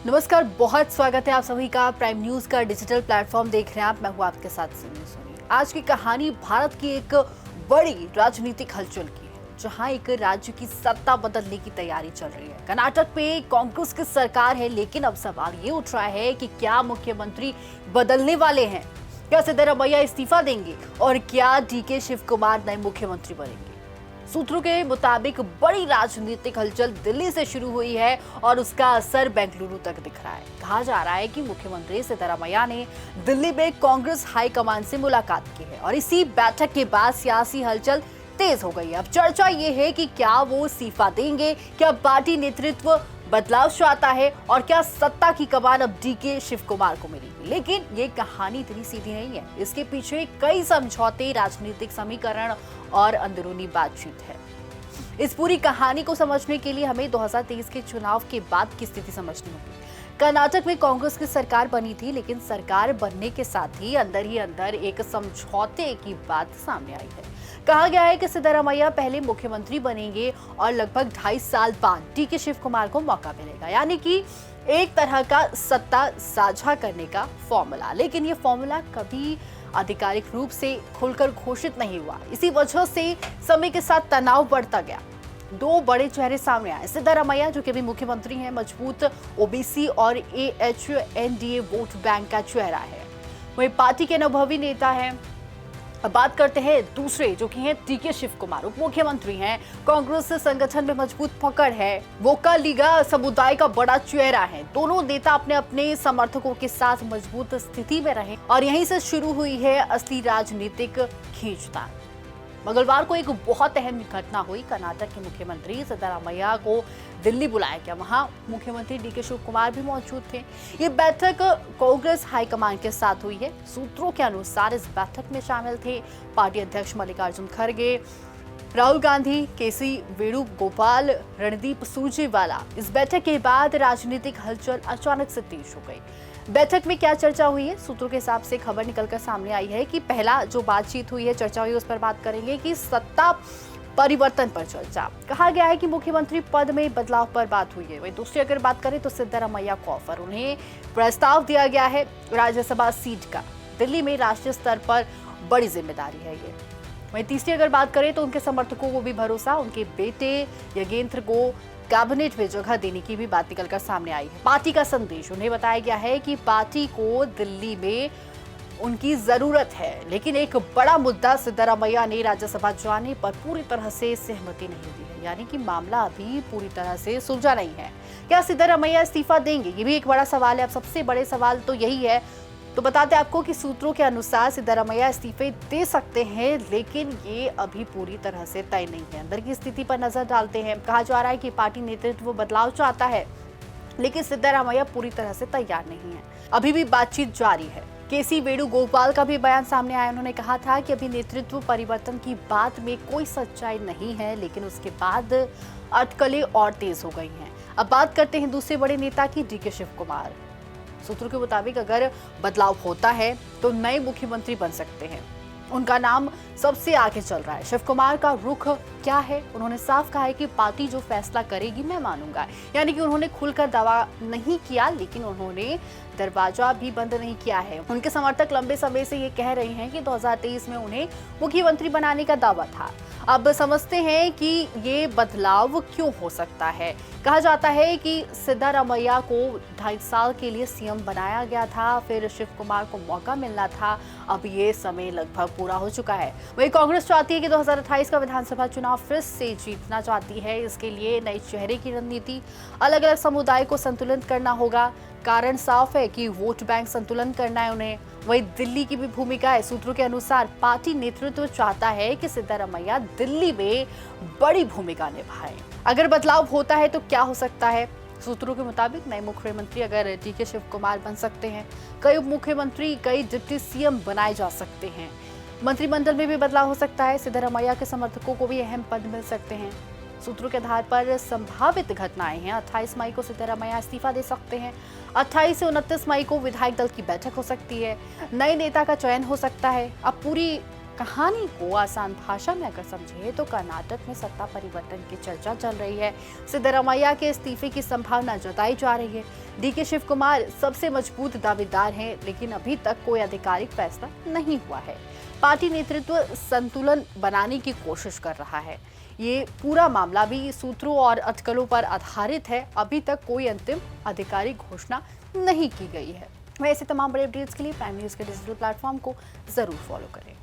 नमस्कार, बहुत स्वागत है आप सभी का प्राइम न्यूज का डिजिटल प्लेटफॉर्म देख रहे हैं आप। मैं हूं आपके साथ सुनी। आज की कहानी भारत की एक बड़ी राजनीतिक हलचल की है, जहां एक राज्य की सत्ता बदलने की तैयारी चल रही है। कर्नाटक में कांग्रेस की सरकार है, लेकिन अब सवाल ये उठ रहा है कि क्या मुख्यमंत्री बदलने वाले हैं? क्या सिद्धरामैया इस्तीफा देंगे और क्या डीके शिव कुमार नए मुख्यमंत्री बनेंगे? सूत्रों के मुताबिक बड़ी राजनीतिक हलचल दिल्ली से शुरू हुई है और उसका असर बेंगलुरु तक दिख रहा है। कहा जा रहा है कि मुख्यमंत्री सिद्धरामैया ने दिल्ली में कांग्रेस हाईकमान से मुलाकात की है और इसी बैठक के बाद सियासी हलचल तेज हो गई है। अब चर्चा ये है कि क्या वो इस्तीफा देंगे, क्या पार्टी नेतृत्व बदलाव चाहता है और क्या सत्ता की कमान अब डीके शिव कुमार को मिलेगी। लेकिन ये कहानी इतनी सीधी नहीं है, इसके पीछे कई समझौते, राजनीतिक समीकरण और अंदरूनी बातचीत है। इस पूरी कहानी को समझने के लिए हमें 2023 के चुनाव के बाद की स्थिति समझनी होगी। कर्नाटक में कांग्रेस की सरकार बनी थी, लेकिन सरकार बनने के साथ ही अंदर एक समझौते की बात सामने आई है। कहा गया है कि सिद्धरामैया पहले मुख्यमंत्री बनेंगे और लगभग 2.5 साल बाद डीके शिव कुमार को मौका मिलेगा, यानी कि एक तरह का सत्ता साझा करने का फॉर्मूला। लेकिन ये फॉर्मूला कभी आधिकारिक रूप से खुलकर घोषित नहीं हुआ। इसी वजह से समय के साथ तनाव बढ़ता गया। दो बड़े चेहरे सामने आए। सिद्धरामैया, जो कि अभी मुख्यमंत्री हैं, मजबूत ओबीसी और एएचएनडीए वोट बैंक का चेहरा है। वही पार्टी के अनुभवी नेता हैं। अब बात करते हैं दूसरे, जो कि हैं डीके शिव कुमार, उप मुख्यमंत्री हैं। कांग्रेस संगठन में मजबूत पकड़ है, वोकालिगा समुदाय का बड़ा चेहरा है। दोनों नेता अपने अपने समर्थकों के साथ मजबूत स्थिति में रहे और यहीं से शुरू हुई है असली राजनीतिक खींचतान। मंगलवार को एक बहुत अहम घटना हुई। कर्नाटक के मुख्यमंत्री सिद्धरामैया को दिल्ली बुलाया गया। वहां मुख्यमंत्री डीके शिव कुमार भी मौजूद थे। ये बैठक कांग्रेस हाईकमान के साथ हुई है। सूत्रों के अनुसार इस बैठक में शामिल थे पार्टी अध्यक्ष मल्लिकार्जुन खड़गे, राहुल गांधी, केसी वेणुगोपाल, रणदीप सुरजेवाला। इस बैठक के बाद राजनीतिक हलचल अचानक से तेज हो गई। बैठक में क्या चर्चा हुई है? सूत्रों के हिसाब से खबर निकलकर सामने आई है कि पहला जो बातचीत हुई है, चर्चा हुई, उस पर बात करेंगे कि सत्ता परिवर्तन पर चर्चा। कहा गया है कि मुख्यमंत्री पद में बदलाव पर बात हुई है। वही दूसरी अगर बात करें तो सिद्धरामैया को ऑफर, उन्हें प्रस्ताव दिया गया है राज्यसभा सीट का। दिल्ली में राष्ट्रीय स्तर पर बड़ी जिम्मेदारी है ये। वहीं तीसरी अगर बात करें तो उनके समर्थकों को भी भरोसा, उनके बेटे यज्ञेंद्र को कैबिनेट में जगह देने की भी बात निकलकर सामने आई है। पार्टी का संदेश, उन्हें बताया गया है कि पार्टी को दिल्ली में उनकी जरूरत है। लेकिन एक बड़ा मुद्दा, सिद्धरामैया ने राज्यसभा जाने पर पूरी तरह से सहमति नहीं दी है, यानी कि मामला अभी पूरी तरह से सुलझा नहीं है। क्या सिद्धरामैया इस्तीफा देंगे? ये भी एक बड़ा सवाल है। अब सबसे बड़े सवाल तो यही है। तो बताते आपको कि सूत्रों के अनुसार सिद्धरामैया इस्तीफे दे सकते हैं, लेकिन ये अभी पूरी तरह से तय नहीं है। अंदर की स्थिति पर नजर डालते हैं। कहा जा रहा है कि पार्टी नेतृत्व बदलाव चाहता है, लेकिन सिद्धरामैया पूरी तरह से तैयार नहीं है। अभी भी बातचीत जारी है। केसी वेणुगोपाल का भी बयान सामने आया। उन्होंने कहा था कि अभी नेतृत्व परिवर्तन की बात में कोई सच्चाई नहीं है, लेकिन उसके बाद अटकलें और तेज हो गई हैं। अब बात करते हैं दूसरे बड़े नेता की, डीके शिव कुमार। सूत्रों के मुताबिक अगर बदलाव होता है तो नए मुख्यमंत्री बन सकते हैं। उनका नाम सबसे आगे चल रहा है। शिव कुमार का रुख क्या है? उन्होंने साफ कहा है कि पार्टी जो फैसला करेगी मैं मानूंगा। यानी कि उन्होंने खुलकर दावा नहीं किया, लेकिन उन्होंने दरवाजा भी बंद नहीं किया है। उनके समर्थक लंबे समय से ये कह रहे हैं कि 2023 में उन्हें मुख्यमंत्री बनाने का दावा था। अब समझते हैं कि ये बदलाव क्यों हो सकता है। कहा जाता है कि सिद्धरामैया को 2.5 साल के लिए सीएम बनाया गया था, फिर शिव कुमार को मौका मिलना था। अब ये समय लगभग पूरा हो चुका है। वही कांग्रेस चाहती है कि 2028 का विधानसभा चुनाव फिर से जीतना चाहती है। इसके लिए नए चेहरे की रणनीति, अलग अलग समुदाय को संतुलित करना होगा। कारण साफ है कि वोट बैंक संतुलन करना है उन्हें। वही दिल्ली की भी भूमिका है। सूत्रों के अनुसार पार्टी नेतृत्व चाहता है कि सिद्धरामैया दिल्ली में बड़ी भूमिका निभाएं। अगर बदलाव होता है तो क्या हो सकता है? सूत्रों के मुताबिक नए मुख्यमंत्री अगर डीके शिव कुमार बन सकते हैं। कई उप मुख्यमंत्री, कई डिप्टी सीएम बनाए जा सकते हैं। मंत्रिमंडल में भी बदलाव हो सकता है। सिद्धरामैया के समर्थकों को भी अहम पद मिल सकते हैं। सूत्रों के आधार पर संभावित घटनाएं हैं। 28 मई को सिद्धरामैया इस्तीफा दे सकते हैं। 28 से 29 मई को विधायक दल की बैठक हो सकती है। नए नेता का चयन हो सकता है। अब पूरी कहानी को आसान भाषा में अगर समझे तो कर्नाटक में सत्ता परिवर्तन की चर्चा चल रही है। सिद्धरामैया के इस्तीफे की संभावना जताई जा रही है। डीके शिव कुमार सबसे मजबूत दावेदार हैं, लेकिन अभी तक कोई आधिकारिक फैसला नहीं हुआ है। पार्टी नेतृत्व संतुलन बनाने की कोशिश कर रहा है। ये पूरा मामला भी सूत्रों और अटकलों पर आधारित है। अभी तक कोई अंतिम आधिकारिक घोषणा नहीं की गई है। वैसे तमाम बड़े अपडेट्स के लिए प्राइम न्यूज़ के डिजिटल प्लेटफॉर्म को जरूर फॉलो करें।